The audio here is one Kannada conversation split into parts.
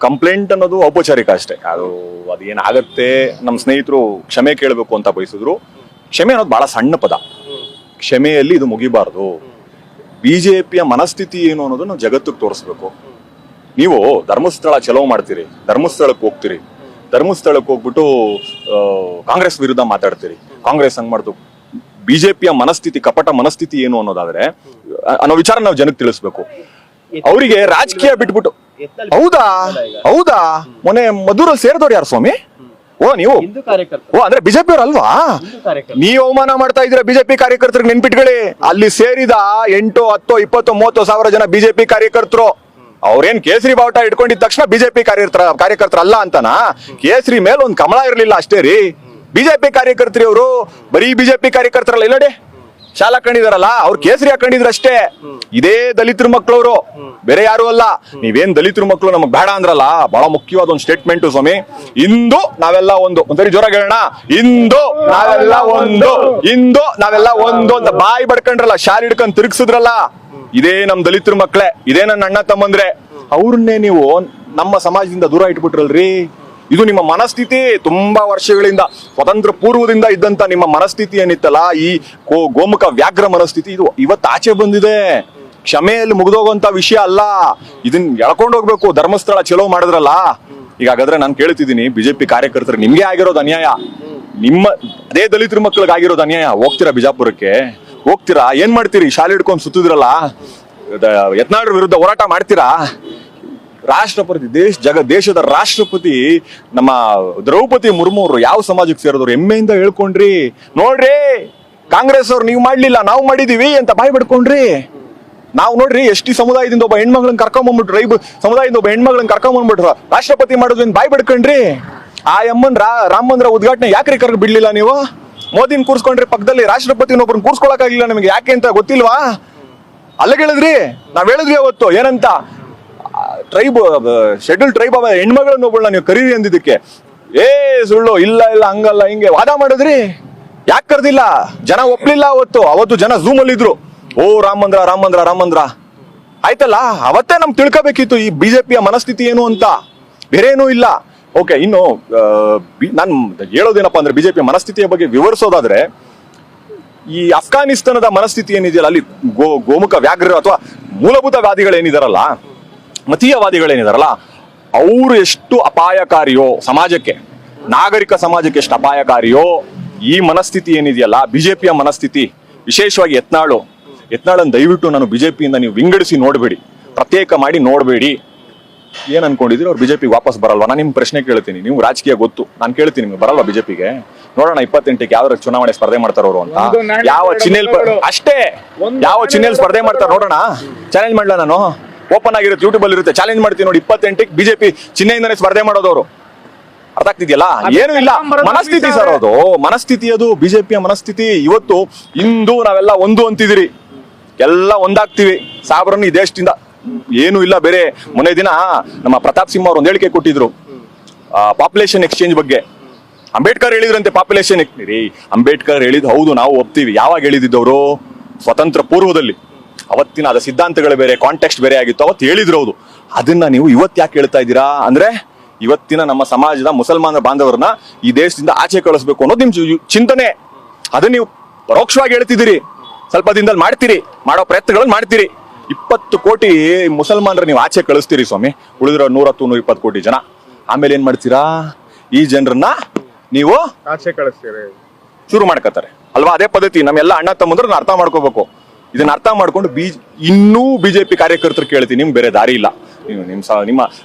ಕಂಪ್ಲೇಂಟ್ ಅನ್ನೋದು ಔಪಚಾರಿಕ ಅಷ್ಟೇ. ಅದೇನಾಗತ್ತೆ, ನಮ್ಮ ಸ್ನೇಹಿತರು ಕ್ಷಮೆ ಕೇಳಬೇಕು ಅಂತ ಬಯಸಿದ್ರು. ಕ್ಷಮೆ ಅನ್ನೋದು ಬಹಳ ಸಣ್ಣ ಪದ. ಕ್ಷಮೆಯಲ್ಲಿ ಇದು ಮುಗಿಬಾರ್ದು. ಬಿಜೆಪಿಯ ಮನಸ್ಥಿತಿ ಏನು ಅನ್ನೋದು ನಾವು ಜಗತ್ತಿಗೆ ತೋರಿಸ್ಬೇಕು. ನೀವು ಧರ್ಮಸ್ಥಳ ಚಲೋ ಮಾಡ್ತೀರಿ, ಧರ್ಮಸ್ಥಳಕ್ಕೆ ಹೋಗ್ತೀರಿ, ಧರ್ಮಸ್ಥಳಕ್ಕೆ ಹೋಗ್ಬಿಟ್ಟು ಕಾಂಗ್ರೆಸ್ ವಿರುದ್ಧ ಮಾತಾಡ್ತೀರಿ, ಕಾಂಗ್ರೆಸ್ ಹಂಗ್ ಮಾಡ್ತು. ಬಿಜೆಪಿಯ ಮನಸ್ಥಿತಿ, ಕಪಟ ಮನಸ್ಥಿತಿ ಏನು ಅನ್ನೋದಾದ್ರೆ ಅನ್ನೋ ವಿಚಾರ ನಾವು ಜನಕ್ಕೆ ತಿಳಿಸ್ಬೇಕು. ಅವರಿಗೆ ರಾಜಕೀಯ ಬಿಟ್ಬಿಟ್ಟು ಹೌದಾ ಮೊನ್ನೆ ಮಧುರಲ್ಲಿ ಸೇರಿದವ್ರು ಯಾರು ಸ್ವಾಮಿ? ನೀವು ಅಂದ್ರೆ ಬಿಜೆಪಿ ಅವ್ರ ಅಲ್ವಾ? ನೀವು ಅವಮಾನ ಮಾಡ್ತಾ ಇದ್ದೀರಾ ಬಿಜೆಪಿ ಕಾರ್ಯಕರ್ತರಿಗೆ. ನೆನ್ಪಿಟ್ಕೊಳ್ಳಿ, ಅಲ್ಲಿ ಸೇರಿದ 8, 10, 20, 30 ಸಾವಿರ ಜನ ಬಿಜೆಪಿ ಕಾರ್ಯಕರ್ತರು. ಅವ್ರೇನ್ ಕೇಸರಿ ಬಾವುಟ ಇಟ್ಕೊಂಡಿದ ತಕ್ಷಣ ಬಿಜೆಪಿ ಕಾರ್ಯಕರ್ತರ ಅಲ್ಲ ಅಂತನಾ? ಕೇಸರಿ ಮೇಲೆ ಒಂದ್ ಕಮಲ ಇರ್ಲಿಲ್ಲ ಅಷ್ಟೇ ರೀ. ಬಿಜೆಪಿ ಕಾರ್ಯಕರ್ತರಿ ಅವರು, ಬರೀ ಬಿಜೆಪಿ ಕಾರ್ಯಕರ್ತರಲ್ಲ, ಇಲ್ಲಡೆ ಶಾಲಾ ಕಂಡಿದಾರಲ್ಲ, ಅವ್ರು ಕೇಸರಿ ಹಾಕೊಂಡಿದ್ರು ಅಷ್ಟೇ. ಇದೇ ದಲಿತರ ಮಕ್ಳವ್ರು, ಬೇರೆ ಯಾರು ಅಲ್ಲ. ನೀವೇನ್ ದಲಿತರ ಮಕ್ಳು ನಮಗ್ ಬೇಡ ಅಂದ್ರಲ್ಲ, ಬಹಳ ಮುಖ್ಯವಾದ ಒಂದು ಸ್ಟೇಟ್ಮೆಂಟ್ ಸ್ವಾಮಿ. ಇಂದು ನಾವೆಲ್ಲ ಒಂದು, ಒಂದ್ಸರಿ ಜೋರಾಗಿ ಹೇಳೋಣ, ಇಂದು ನಾವೆಲ್ಲ ಒಂದು, ಇಂದು ನಾವೆಲ್ಲ ಒಂದು ಅಂತ ಬಾಯಿ ಬಡ್ಕೊಂಡ್ರಲ್ಲ, ಶಾಲೆ ಹಿಡ್ಕೊಂಡ್ ತಿರುಗಿಸಿದ್ರಲ್ಲ, ಇದೇ ನಮ್ ದಲಿತರ ಮಕ್ಳೇ, ಇದೇ ನನ್ನ ಅಣ್ಣ ತಮ್ಮಂದ್ರೆ. ಅವ್ರನ್ನೇ ನೀವು ನಮ್ಮ ಸಮಾಜದಿಂದ ದೂರ ಇಟ್ಬಿಟ್ರಲ್ರಿ. ಇದು ನಿಮ್ಮ ಮನಸ್ಥಿತಿ. ತುಂಬಾ ವರ್ಷಗಳಿಂದ, ಸ್ವತಂತ್ರ ಪೂರ್ವದಿಂದ ಇದ್ದಂತ ನಿಮ್ಮ ಮನಸ್ಥಿತಿ ಏನಿತ್ತಲ್ಲ, ಈ ಗೋಮುಖ ವ್ಯಾಘ್ರ ಮನಸ್ಥಿತಿ, ಇದು ಇವತ್ತು ಆಚೆ ಬಂದಿದೆ. ಕ್ಷಮೆಯಲ್ಲಿ ಮುಗಿದೋಗುವಂತ ವಿಷಯ ಅಲ್ಲ. ಇದನ್ನ ಎಳ್ಕೊಂಡು ಹೋಗ್ಬೇಕು. ಧರ್ಮಸ್ಥಳ ಚಲೋ ಮಾಡಿದ್ರಲ್ಲ, ಈಗ ಹಾಗಾದ್ರೆ ನಾನು ಕೇಳ್ತಿದ್ದೀನಿ, ಬಿಜೆಪಿ ಕಾರ್ಯಕರ್ತರು ನಿಮ್ಗೆ ಆಗಿರೋದು ಅನ್ಯಾಯ, ನಿಮ್ಮ ಅದೇ ದಲಿತರ ಮಕ್ಕಳಿಗೆ ಆಗಿರೋದು ಅನ್ಯಾಯ. ಹೋಗ್ತೀರಾ ಬಿಜಾಪುರಕ್ಕೆ? ಹೋಗ್ತೀರಾ? ಏನ್ ಮಾಡ್ತೀರಿ? ಶಾಲೆ ಹಿಡ್ಕೊಂಡು ಸುತ್ತಿದ್ರಲ್ಲ, ಯತ್ನಾಳ್ ವಿರುದ್ಧ ಹೋರಾಟ ಮಾಡ್ತೀರಾ? ರಾಷ್ಟ್ರಪತಿ, ದೇಶದ ರಾಷ್ಟ್ರಪತಿ ನಮ್ಮ ದ್ರೌಪದಿ ಮುರ್ಮು ಅವರು ಯಾವ ಸಮಾಜಕ್ಕೆ ಸೇರಿದವ್ರು? ಹೆಮ್ಮೆಯಿಂದ ಹೇಳ್ಕೊಂಡ್ರಿ. ನೋಡ್ರಿ, ಕಾಂಗ್ರೆಸ್ ಅವ್ರು ನೀವು ಮಾಡ್ಲಿಲ್ಲ, ನಾವು ಮಾಡಿದೀವಿ ಅಂತ ಬಾಯ್ ಬಿಡ್ಕೊಂಡ್ರಿ. ನಾವು ನೋಡ್ರಿ, ಎಸ್.ಟಿ ಸಮುದಾಯದಿಂದ ಒಬ್ಬ ಹೆಣ್ಮಗಳನ್ನ ಕರ್ಕೊಂಡ್ಬಂದ್ಬಿಟ್ರು, ರೈಬ್ ಸಮುದಾಯದಿಂದ ಒಬ್ಬ ಹೆಣ್ಮಗಳನ್ನ ಕರ್ಕೊಂಡ್ಬಂದ್ಬಿಟ್ರು, ರಾಷ್ಟ್ರಪತಿ ಮಾಡೋದ್ರಿಂದ ಬಾಯ್ ಬಿಡ್ಕೊಂಡ್ರಿ. ಆ ಎಮ್ಮನ್ ರಾಮ ಮಂದಿರ ಉದ್ಘಾಟನೆ ಯಾಕ್ರಿ ಕರ್ಗ ಬಿಡ್ಲಿಲ್ಲ ನೀವು? ಮೋದಿನ ಕೂರ್ಸ್ಕೊಂಡ್ರಿ ಪಕ್ಕದಲ್ಲಿ, ರಾಷ್ಟ್ರಪತಿನ ಒಬ್ಬರನ್ನ ಕೂರ್ಸ್ಕೊಳಕ್ಕಾಗಿಲ್ಲ ನಿಮಗೆ. ಯಾಕೆ ಅಂತ ಗೊತ್ತಿಲ್ವಾ? ಅಲ್ಲಿಗೆ ಹೇಳಿದ್ರಿ, ನಾವ್ ಹೇಳಿದ್ವಿ ಅವತ್ತು ಏನಂತ, ಟ್ರೈಬ್, ಶೆಡ್ಯೂಲ್ ಟ್ರೈಬ್ ಹೆಣ್ಮಗಳನ್ನ ಒಬ್ಬಳನ್ನ ನೀವು ಕರೀರಿ ಅಂದಿದ್ದಕ್ಕೆ ಸುಳ್ಳು, ಇಲ್ಲ ಹಂಗಲ್ಲ ಹಿಂಗೆ ವಾದ ಮಾಡಿದ್ರಿ. ಯಾಕೆ ಕರ್ದಿಲ್ಲ? ಜನ ಒಪ್ಲಿಲ್ಲ ಅವತ್ತು ಜನ ಝೂಮ್ ಅಲ್ಲಿ ಇದ್ರು. ಓ ರಾಮ ಮಂದ್ರ ಆಯ್ತಲ್ಲ. ಅವತ್ತೇ ನಮ್ ತಿಳ್ಕೋಬೇಕಿತ್ತು ಈ ಬಿಜೆಪಿಯ ಮನಸ್ಥಿತಿ ಏನು ಅಂತ, ಬೇರೆ ಏನೂ ಇಲ್ಲ. ಓಕೆ, ಇನ್ನು ನಾನು ಹೇಳೋದೇನಪ್ಪ ಅಂದ್ರೆ, ಬಿಜೆಪಿಯ ಮನಸ್ಥಿತಿಯ ಬಗ್ಗೆ ವಿವರಿಸೋದಾದ್ರೆ, ಈ ಅಫ್ಘಾನಿಸ್ತಾನದ ಮನಸ್ಥಿತಿ ಏನಿದೆಯಲ್ಲ, ಅಲ್ಲಿ ಗೋಮುಖ ವ್ಯಾಘ್ರ ಅಥವಾ ಮೂಲಭೂತವಾದಿಗಳೇನಿದಾರಲ್ಲ, ಮತೀಯವಾದಿಗಳೇನಿದಾರಲ್ಲ, ಅವರು ಎಷ್ಟು ಅಪಾಯಕಾರಿಯೋ ಸಮಾಜಕ್ಕೆ, ನಾಗರಿಕ ಸಮಾಜಕ್ಕೆ ಎಷ್ಟು ಅಪಾಯಕಾರಿಯೋ ಈ ಮನಸ್ಥಿತಿ ಏನಿದೆಯಲ್ಲ, ಬಿಜೆಪಿಯ ಮನಸ್ಥಿತಿ, ವಿಶೇಷವಾಗಿ ಯತ್ನಾಳನ್ನು ದಯವಿಟ್ಟು ನಾನು ಬಿಜೆಪಿಯಿಂದ ನೀವು ವಿಂಗಡಿಸಿ ನೋಡಬೇಡಿ, ಪ್ರತ್ಯೇಕ ಮಾಡಿ ನೋಡಬೇಡಿ. ಏನ್ ಅನ್ಕೊಂಡಿದ್ರಿ? ಅವ್ರು ಬಿಜೆಪಿಗೆ ವಾಪಸ್ ಬರಲ್ವಾ? ನಾನು ನಿಮ್ ಪ್ರಶ್ನೆ ಕೇಳ್ತೀನಿ. ನೀವು ರಾಜಕೀಯ ಗೊತ್ತು, ನಾನು ಕೇಳ್ತೀನಿ, ನಿಮ್ಗೆ ಬರಲ್ವಾ ಬಿಜೆಪಿಗೆ? ನೋಡೋಣ 28ಕ್ಕೆ ಯಾವ್ದಾರ ಚುನಾವಣೆ ಸ್ಪರ್ಧೆ ಮಾಡ್ತಾರವ್ರು ಅಂತ. ಯಾವ ಚಿಹ್ನೆಯಲ್ಲಿ ಅಷ್ಟೇ, ಯಾವ ಚಿಹ್ನೆಯಲ್ಲಿ ಸ್ಪರ್ಧೆ ಮಾಡ್ತಾರೆ ನೋಡೋಣ. ಚಾಲೆಂಜ್ ಮಾಡ್ಲಾ ನಾನು? ಓಪನ್ ಆಗಿರುತ್ತೆ, ಯೂಟ್ಯೂಬ್ ಅಲ್ಲಿ ಇರುತ್ತೆ, ಚಾಲೆಂಜ್ ಮಾಡ್ತೀನಿ ನೋಡಿ. 28ಕ್ಕೆ ಬಿಜೆಪಿ ಚಿಹ್ನೆಯಿಂದನೇ ಸ್ಪರ್ಧೆ ಮಾಡೋದವ್ರು. ಅರ್ಥ ಆಗ್ತಿದ್ಯಲ್ಲ? ಏನು ಇಲ್ಲ, ಮನಸ್ಥಿತಿ ಸರ್ ಅದು, ಮನಸ್ಥಿತಿ ಅದು ಬಿಜೆಪಿಯ ಮನಸ್ಥಿತಿ. ಇವತ್ತು ಇಂದು ನಾವೆಲ್ಲ ಒಂದು ಅಂತಿದಿರಿ, ಎಲ್ಲ ಒಂದಾಗ್ತಿವಿ. ಸಾಬ್ರನ್ನು ಈ ದೇಶದಿಂದ ಏನು ಇಲ್ಲ ಬೇರೆ. ಮೊನ್ನೆ ದಿನ ನಮ್ಮ ಪ್ರತಾಪ್ ಸಿಂಹ ಅವ್ರು ಒಂದ್ ಹೇಳಿಕೆ ಕೊಟ್ಟಿದ್ರು ಪಾಪ್ಯುಲೇಷನ್ ಎಕ್ಸ್ಚೇಂಜ್ ಬಗ್ಗೆ. ಅಂಬೇಡ್ಕರ್ ಹೇಳಿದ್ರಂತೆ ಪಾಪ್ಯುಲೇಷನ್ ರೀ. ಅಂಬೇಡ್ಕರ್ ಹೇಳಿದ್ ಹೌದು, ನಾವು ಒಪ್ತೀವಿ. ಯಾವಾಗ ಹೇಳಿದ್ದವರು? ಸ್ವತಂತ್ರ ಪೂರ್ವದಲ್ಲಿ. ಅವತ್ತಿನ ಅದ ಸಿದ್ಧಾಂತಗಳು ಬೇರೆ, ಕಾಂಟೆಕ್ಸ್ಟ್ ಬೇರೆ ಆಗಿತ್ತು, ಅವತ್ತು ಹೇಳಿದ್ರು ಹೌದು. ಅದನ್ನ ನೀವು ಇವತ್ತು ಯಾಕೆ ಹೇಳ್ತಾ ಇದ್ದೀರಾ ಅಂದ್ರೆ, ಇವತ್ತಿನ ನಮ್ಮ ಸಮಾಜದ ಮುಸಲ್ಮಾನ ಬಾಂಧವರನ್ನ ಈ ದೇಶದಿಂದ ಆಚೆ ಕಳಿಸ್ಬೇಕು ಅನ್ನೋದು ನಿಮ್ ಚಿಂತನೆ. ಅದನ್ನ ನೀವು ಪರೋಕ್ಷವಾಗಿ ಹೇಳ್ತಿದ್ದೀರಿ, ಸ್ವಲ್ಪ ದಿನದಲ್ಲಿ ಮಾಡ್ತೀರಿ, ಮಾಡೋ ಪ್ರಯತ್ನಗಳನ್ನು ಮಾಡ್ತೀರಿ. 20 ಕೋಟಿ ಮುಸಲ್ಮಾನರ ನೀವು ಆಚೆ ಕಳಿಸ್ತೀರಿ ಸ್ವಾಮಿ, ಉಳಿದಿರೋ 110-120 ಕೋಟಿ ಜನ. ಆಮೇಲೆ ಏನ್ ಮಾಡ್ತೀರಾ? ಈ ಜನರನ್ನ ನೀವು ಆಚೆ ಕಳಿಸ್ತೀರಿ, ಶುರು ಮಾಡ್ಕೋತಾರೆ ಅಲ್ವಾ? ಅದೇ ಪದ್ಧತಿ. ನಮ್ಮೆಲ್ಲ ಅಣ್ಣ ತಮ್ಮಂದ್ರನ್ನ ಅರ್ಥ ಮಾಡ್ಕೋಬೇಕು. ಇದನ್ನ ಅರ್ಥ ಮಾಡ್ಕೊಂಡು ಇನ್ನೂ ಬಿಜೆಪಿ ಕಾರ್ಯಕರ್ತರು ಕೇಳ್ತೀನಿ, ನಿಮ್ಗೆ ಬೇರೆ ದಾರಿ ಇಲ್ಲ. ನೀವು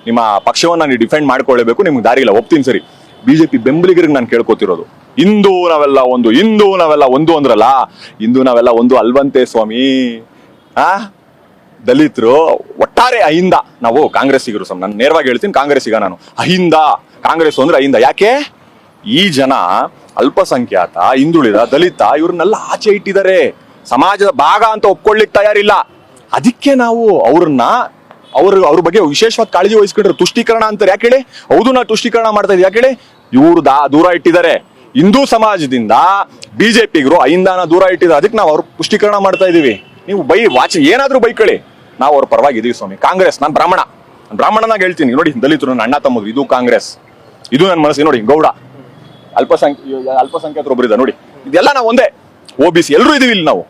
ನಿಮ್ಮ ಪಕ್ಷವನ್ನ ನೀವು ಡಿಫೆಂಡ್ ಮಾಡ್ಕೊಳ್ಳೇಬೇಕು, ನಿಮ್ಗೆ ದಾರಿ ಇಲ್ಲ. ಒಪ್ತೀನಿ ಸರಿ. ಬಿಜೆಪಿ ಬೆಂಬಲಿಗರಿಗೆ ನಾನು ಕೇಳ್ಕೊತಿರೋದು, ಇಂದು ನಾವೆಲ್ಲ ಒಂದು ಅಂದ್ರಲ್ಲ, ಇಂದು ನಾವೆಲ್ಲ ಒಂದು ಅಲ್ವಂತೆ ಸ್ವಾಮಿ. ದಲಿತರು ಒಟ್ಟಾರೆ ಅಹಿಂದ. ನಾವು ಕಾಂಗ್ರೆಸ್ಸಿಗರು, ನಾನು ನೇರವಾಗಿ ಹೇಳ್ತೀನಿ, ಕಾಂಗ್ರೆಸ್ಸಿಗ ನಾನು. ಅಹಿಂದ, ಕಾಂಗ್ರೆಸ್ ಅಂದ್ರೆ ಅಹಿಂದ. ಯಾಕೆ? ಈ ಜನ ಅಲ್ಪಸಂಖ್ಯಾತ, ಹಿಂದುಳಿದ, ದಲಿತ ಇವ್ರನ್ನೆಲ್ಲ ಆಚೆ ಇಟ್ಟಿದ್ದಾರೆ. ಸಮಾಜದ ಭಾಗ ಅಂತ ಒಪ್ಕೊಳ್ಳಿಕ್ ತಯಾರಿಲ್ಲ. ಅದಕ್ಕೆ ನಾವು ಅವ್ರ ಬಗ್ಗೆ ವಿಶೇಷವಾದ ಕಾಳಜಿ ವಹಿಸ್ಕೊಂಡ್ರೆ ತುಷ್ಟೀಕರಣ ಅಂತಾರೆ. ಯಾಕೆ ಹೇಳಿ? ಹೌದು, ನಾವು ತುಷ್ಟೀಕರಣ ಮಾಡ್ತಾ ಇದೀವಿ. ಯಾಕೆ ಹೇಳಿ? ಇವ್ರು ದೂರ ಇಟ್ಟಿದ್ದಾರೆ ಹಿಂದೂ ಸಮಾಜದಿಂದ. ಬಿಜೆಪಿಗರು ಅಹಿಂದಾನ ದೂರ ಇಟ್ಟಿದ್ದಾರೆ, ಅದಕ್ಕೆ ನಾವು ಅವ್ರ ಪುಷ್ಟೀಕರಣ ಮಾಡ್ತಾ ಇದೀವಿ. ನೀವು ಏನಾದ್ರೂ ಬೈಕಳಿ, ನಾವು ಅವ್ರ ಪರವಾಗಿದ್ದೀವಿ ಸ್ವಾಮಿ. ಕಾಂಗ್ರೆಸ್, ನಾನು ಬ್ರಾಹ್ಮಣ, ಬ್ರಾಹ್ಮಣನಾಗ ಹೇಳ್ತೀನಿ ನೋಡಿ, ದಲಿತರು ನನ್ನ ಅಣ್ಣ ತಮ್ಮದು, ಇದು ಕಾಂಗ್ರೆಸ್, ಇದು ನನ್ನ ಮನಸ್ಸಿಗೆ ನೋಡಿ ಗೌಡ, ಅಲ್ಪಸಂಖ್ಯಾತರು ಒಬ್ಬರಿದ್ದಾರೆ ನೋಡಿ, ಇದೆಲ್ಲ ನಾವು ಒಂದೇ, OBC ಎಲ್ಲರೂ ಇದೀವಿ ಇಲ್ಲಿ ನಾವು.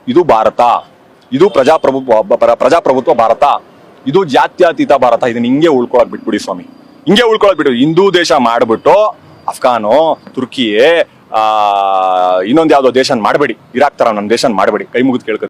ಇದು ಭಾರತ, ಇದು ಪ್ರಜಾಪ್ರಭುತ್ವ ಭಾರತ, ಇದು ಜಾತ್ಯತೀತ ಭಾರತ. ಇದನ್ನ ಹಿಂಗೆ ಉಳ್ಕೊಳಕ್ ಬಿಟ್ಬಿಡಿ ಸ್ವಾಮಿ, ಹಿಂಗೆ ಉಳ್ಕೊಳಕ್ ಬಿಟ್ಟು ಹಿಂದೂ ದೇಶ ಮಾಡ್ಬಿಟ್ಟು ಅಫ್ಘಾನು, ತುರ್ಕಿಯೇ, ಇನ್ನೊಂದು ಯಾವ್ದೋ ದೇಶ ಮಾಡಬೇಡಿ, ಇರಾಕ್ ತರ ನಮ್ಮ ದೇಶ ಮಾಡಬೇಡಿ, ಕೈ ಮುಗಿದು ಕೇಳ್ಕೊ.